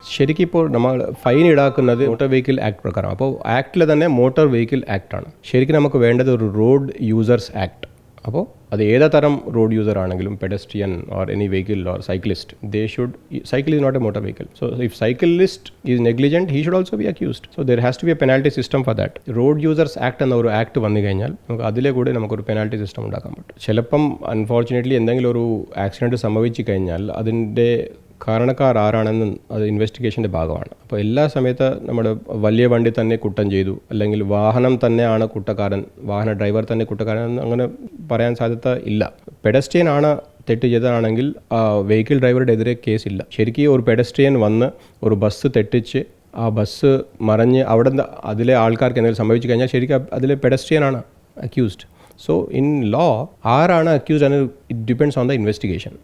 ശരിക്കും ഇപ്പോൾ നമ്മൾ ഫൈൻ ഈടാക്കുന്നത് മോട്ടോർ വെഹിക്കിൾ ആക്ട് പ്രകാരം. അപ്പോൾ ആക്ടിൽ തന്നെ മോട്ടോർ വെഹിക്കിൾ ആക്ട് ആണ്. ശരിക്കും നമുക്ക് വേണ്ടത് ഒരു റോഡ് യൂസേഴ്സ് ആക്ട്. അപ്പോൾ അത് ഏത് തരം റോഡ് യൂസർ ആണെങ്കിലും pedestrian or any vehicle or cyclist, they should, cycle is not a motor vehicle. So if cyclist is negligent, he should also be accused. So there has to be a penalty system for that. Road users act എന്ന ഒരു act വന്നു കഴിഞ്ഞാൽ നമുക്ക് അതിലെ കൂടെ നമുക്കൊരു penalty system ഉണ്ടാക്കാൻ പറ്റും. ചിലപ്പം അൺഫോർച്ചുനേറ്റ്ലി എന്തെങ്കിലും ഒരു ആക്സിഡൻറ്റ് സംഭവിച്ചു കഴിഞ്ഞാൽ അതിൻ്റെ കാരണക്കാർ ആരാണെന്ന് അത് ഇൻവെസ്റ്റിഗേഷൻ്റെ ഭാഗമാണ്. അപ്പോൾ എല്ലാ സമയത്ത് നമ്മുടെ വലിയ വണ്ടി തന്നെ കുറ്റം ചെയ്തു, അല്ലെങ്കിൽ വാഹനം തന്നെയാണ് കുറ്റക്കാരൻ, വാഹന ഡ്രൈവർ തന്നെ കുറ്റക്കാരൻ എന്ന് അങ്ങനെ പറയാൻ സാധ്യത ഇല്ല. പെഡസ്ട്രിയൻ ആണ് തെറ്റ് ചെയ്തതാണെങ്കിൽ വെഹിക്കിൾ ഡ്രൈവറുടെ എതിരെ കേസില്ല. ശരിക്കും ഒരു പെഡസ്ട്രിയൻ വന്ന് ഒരു ബസ് തെറ്റിച്ച് ആ ബസ് മറിഞ്ഞ് അവിടെ അതിലെ ആൾക്കാർക്ക് എന്തെങ്കിലും സംഭവിച്ചു കഴിഞ്ഞാൽ ശരിക്കും അതിലെ പെഡസ്ട്രിയനാണ് അക്യൂസ്ഡ്. സോ ഇൻ ലോ ആരാണ് അക്യൂസ്ഡ് എന്ന് it depends on the investigation.